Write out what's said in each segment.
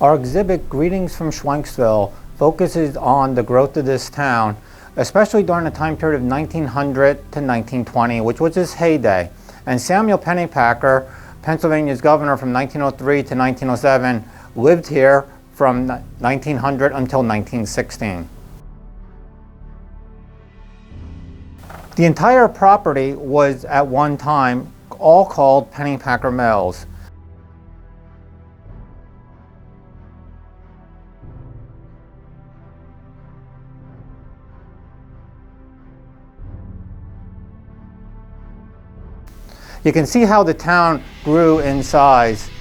Our exhibit, Greetings from Schwenksville, focuses on the growth of this town, especially during the time period of 1900 to 1920, which was its heyday. And Samuel Pennypacker, Pennsylvania's governor from 1903 to 1907, lived here from 1900 until 1916. The entire property was at one time all called Pennypacker Mills. You can see how the town grew in size.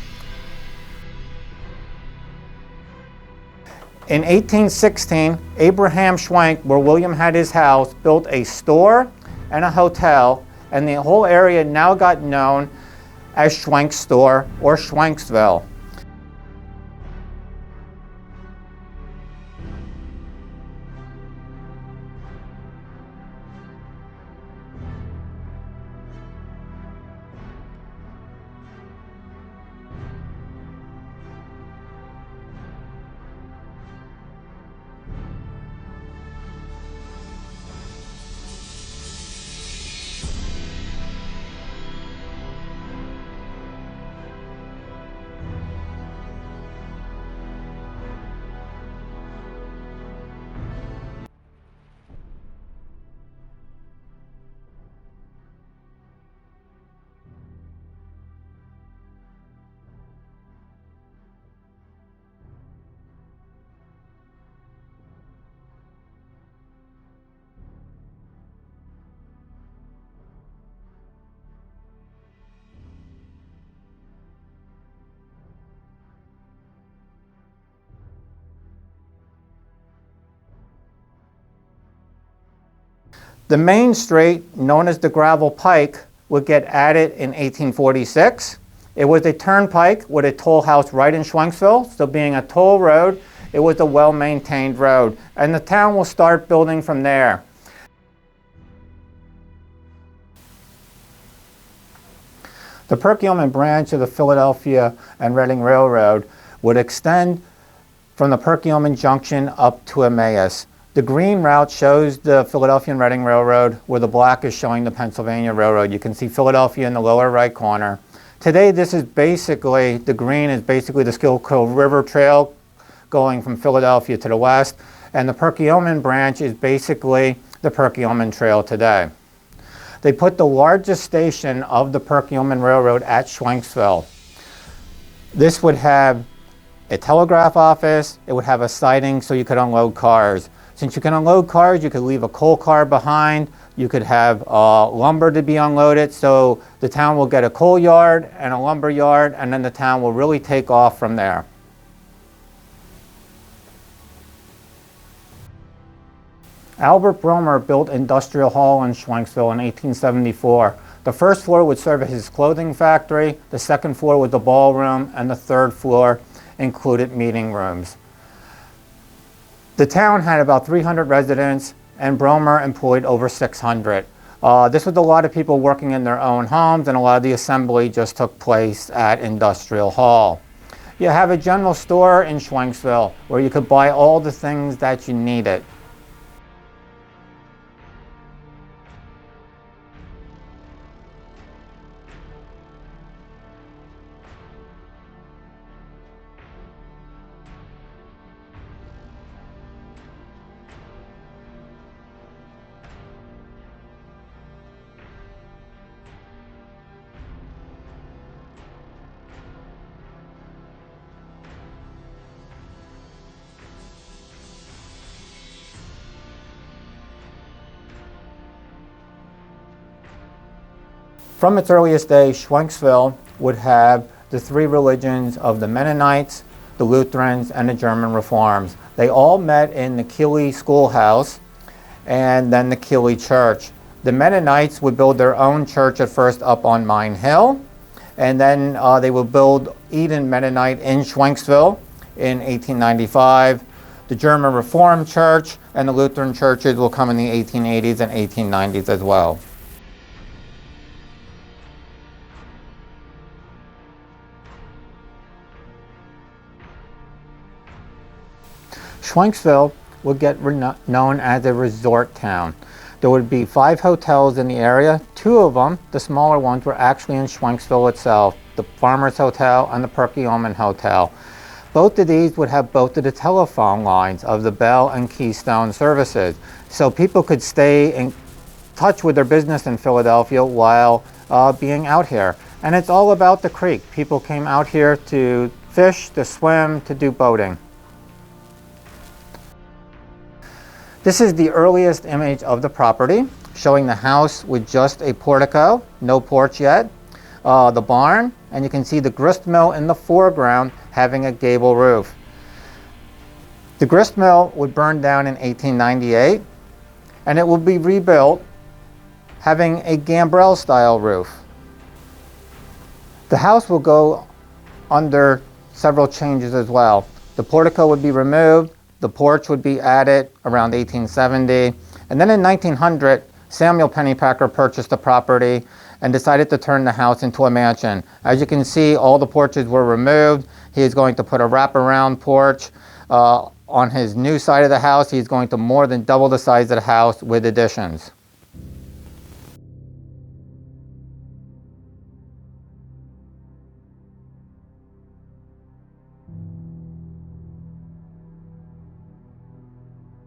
In 1816, Abraham Schwenk, where William had his house, built a store and a hotel, and the whole area now got known as Schwenk's Store or Schwenksville. The main street, known as the Gravel Pike, would get added in 1846. It was a turnpike with a toll house right in Schwenksville, so being a toll road, it was a well-maintained road, and the town will start building from there. The Perkiomen branch of the Philadelphia and Reading Railroad would extend from the Perkiomen Junction up to Emmaus. The green route shows the Philadelphia and Reading Railroad, where the black is showing the Pennsylvania Railroad. You can see Philadelphia in the lower right corner. Today, this is basically, the green is basically the Schuylkill River Trail going from Philadelphia to the west, and the Perkiomen branch is basically the Perkiomen Trail today. They put the largest station of the Perkiomen Railroad at Schwenksville. This would have a telegraph office, it would have a siding so you could unload cars. Since you can unload cars, you could leave a coal car behind, you could have lumber to be unloaded, so the town will get a coal yard and a lumber yard, and then the town will really take off from there. Albert Bromer built Industrial Hall in Schwenksville in 1874. The first floor would serve as his clothing factory, the second floor was the ballroom, and the third floor included meeting rooms. The town had about 300 residents, and Bromer employed over 600. This was a lot of people working in their own homes, and a lot of the assembly just took place at Industrial Hall. You have a general store in Schwenksville where you could buy all the things that you needed. From its earliest days, Schwenksville would have the three religions of the Mennonites, the Lutherans, and the German Reforms. They all met in the Keeley Schoolhouse and then the Keeley Church. The Mennonites would build their own church at first up on Mine Hill, and then they would build Eden Mennonite in Schwenksville in 1895. The German Reformed Church and the Lutheran churches will come in the 1880s and 1890s as well. Schwenksville would get known as a resort town. There would be 5 hotels in the area. 2 of them, the smaller ones, were actually in Schwenksville itself, the Farmers Hotel and the Perkiomen Hotel. Both of these would have both of the telephone lines of the Bell and Keystone services, so people could stay in touch with their business in Philadelphia while being out here. And it's all about the creek. People came out here to fish, to swim, to do boating. This is the earliest image of the property, showing the house with just a portico, no porch yet, the barn, and you can see the grist mill in the foreground having a gable roof. The grist mill would burn down in 1898, and it will be rebuilt having a gambrel style roof. The house will go under several changes as well. The portico would be removed, the porch would be added around 1870, and then in 1900, Samuel Pennypacker purchased the property and decided to turn the house into a mansion. As you can see, all the porches were removed. He is going to put a wraparound porch on his new side of the house. He's going to more than double the size of the house with additions.